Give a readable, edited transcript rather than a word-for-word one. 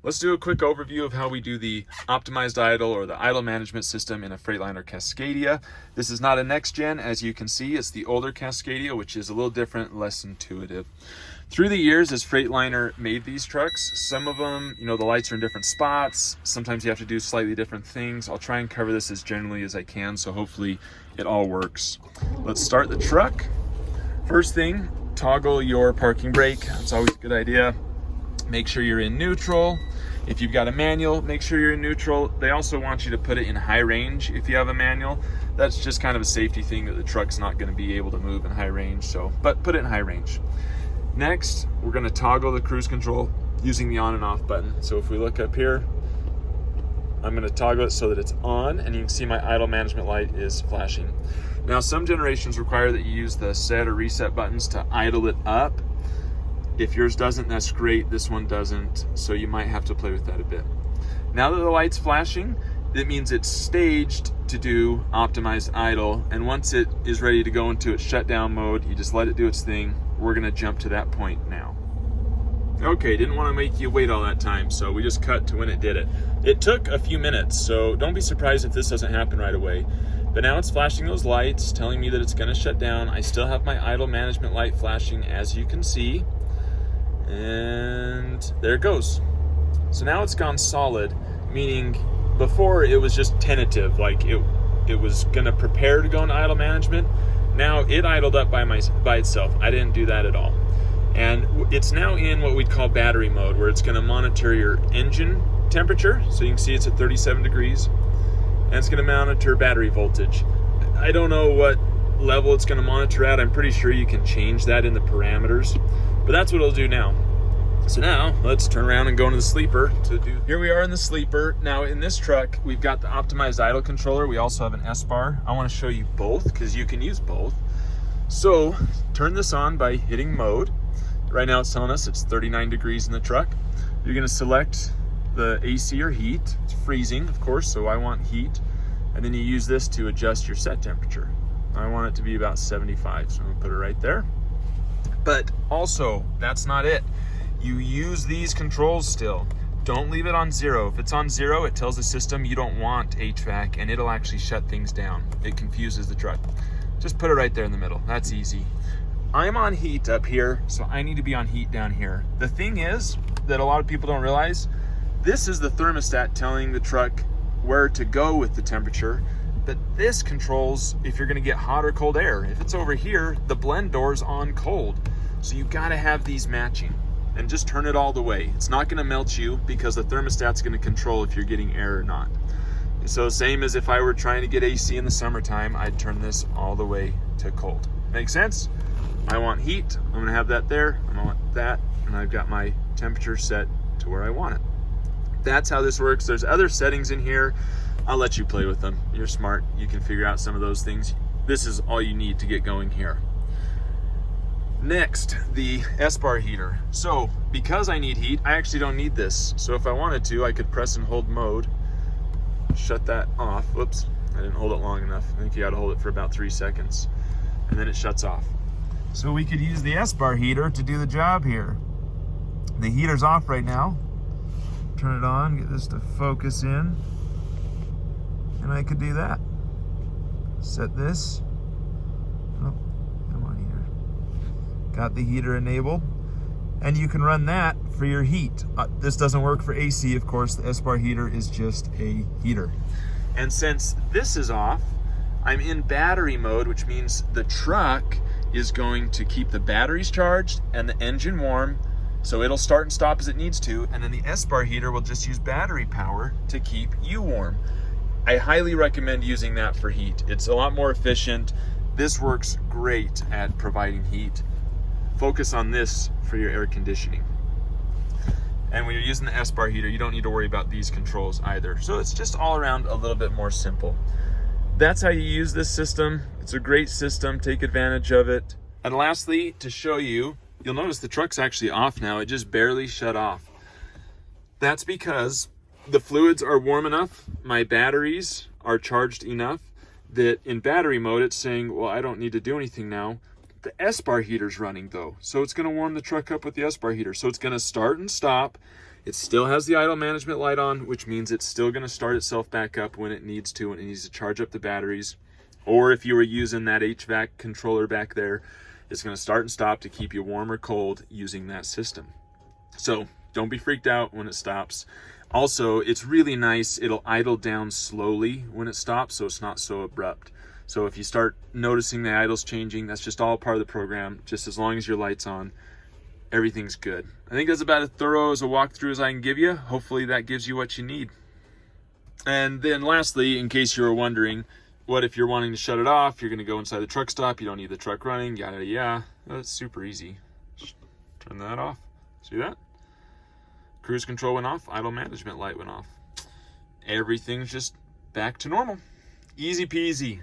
Let's do a quick overview of how we do the optimized idle or the idle management system in a Freightliner Cascadia. This is not a next gen, as you can see. It's the older Cascadia, which is a little different, less intuitive. Through the years, as Freightliner made these trucks, some of them, the lights are in different spots. Sometimes you have to do slightly different things. I'll try and cover this as generally as I can, so hopefully it all works. Let's start the truck. First thing, toggle your parking brake. That's always a good idea. Make sure you're in neutral. If you've got a manual, make sure you're in neutral. They also want you to put it in high range if you have a manual. That's just kind of a safety thing that the truck's not going to be able to move in high range, but put it in high range. Next, we're going to toggle the cruise control using the on and off button. So if we look up here, I'm going to toggle it so that it's on, and you can see my idle management light is flashing. Now, some generations require that you use the set or reset buttons to idle it up. If yours doesn't, that's great. This one doesn't, so you might have to play with that a bit. Now that the light's flashing, it means it's staged to do optimized idle, and once it is ready to go into its shutdown mode, you just let it do its thing. We're gonna jump to that point now. Okay, didn't want to make you wait all that time, so we just cut to when it did it. It took a few minutes, so don't be surprised if this doesn't happen right away. But now it's flashing those lights, telling me that it's gonna shut down. I still have my idle management light flashing, as you can see. And there it goes. So now it's gone solid, meaning before it was just tentative, like it was gonna prepare to go into idle management. Now it idled up by itself. I didn't do that at all. And it's now in what we'd call battery mode, where it's gonna monitor your engine temperature. So you can see it's at 37 degrees, and it's gonna monitor battery voltage. I don't know what level it's gonna monitor at. I'm pretty sure you can change that in the parameters, but that's what it'll do now. So now let's turn around and go into the sleeper to do. Here we are in the sleeper. Now in this truck, we've got the optimized idle controller. We also have an S-bar. I want to show you both because you can use both. So turn this on by hitting mode. Right now it's telling us it's 39 degrees in the truck. You're going to select the AC or heat. It's freezing, of course, so I want heat. And then you use this to adjust your set temperature. I want it to be about 75, so I'm going to put it right there. But also, that's not it. You use these controls still. Don't leave it on 0. If it's on 0, it tells the system you don't want HVAC, and it'll actually shut things down. It confuses the truck. Just put it right there in the middle. That's easy. I'm on heat up here, so I need to be on heat down here. The thing is that a lot of people don't realize, this is the thermostat telling the truck where to go with the temperature, but this controls if you're gonna get hot or cold air. If it's over here, the blend door's on cold. So you gotta have these matching, and just turn it all the way. It's not gonna melt you because the thermostat's gonna control if you're getting air or not. So same as if I were trying to get AC in the summertime, I'd turn this all the way to cold. Make sense? I want heat, I'm gonna have that there, I'm gonna want that, and I've got my temperature set to where I want it. That's how this works. There's other settings in here. I'll let you play with them. You're smart, you can figure out some of those things. This is all you need to get going here. Next, the S-bar heater. So because I need heat, I actually don't need this. So if I wanted to, I could press and hold mode, shut that off. Whoops, I didn't hold it long enough. I think you gotta hold it for about 3 seconds, and then it shuts off. So we could use the S-bar heater to do the job here. The heater's off right now. Turn it on, get this to focus in, and I could do that. Set this. Oh, come on, heater. Got the heater enabled, and you can run that for your heat. This doesn't work for AC, of course. The S-bar heater is just a heater. And since this is off, I'm in battery mode, which means the truck is going to keep the batteries charged and the engine warm, so it'll start and stop as it needs to, and then the S-bar heater will just use battery power to keep you warm. I highly recommend using that for heat. It's a lot more efficient. This works great at providing heat. Focus on this for your air conditioning. And when you're using the S-bar heater, you don't need to worry about these controls either. So it's just all around a little bit more simple. That's how you use this system. It's a great system, take advantage of it. And lastly, to show you, you'll notice the truck's actually off now. It just barely shut off. That's because the fluids are warm enough, my batteries are charged enough that in battery mode, it's saying, well, I don't need to do anything now. The S-bar heater's running though, so it's gonna warm the truck up with the S-bar heater. So it's gonna start and stop, It still has the idle management light on, which means it's still going to start itself back up when it needs to, when it needs to charge up the batteries. Or if you were using that HVAC controller back there, it's going to start and stop to keep you warm or cold using that system. So don't be freaked out when it stops. Also, it's really nice. It'll idle down slowly when it stops, so it's not so abrupt. So if you start noticing the idles changing, that's just all part of the program. Just as long as your light's on, everything's good. I think that's about as thorough as a walkthrough as I can give you. Hopefully that gives you what you need. And then lastly, in case you were wondering, what if you're wanting to shut it off? You're going to go inside the truck stop. You don't need the truck running. Yada, yada. That's super easy. Just turn that off. See that? Cruise control went off. Idle management light went off. Everything's just back to normal. Easy peasy.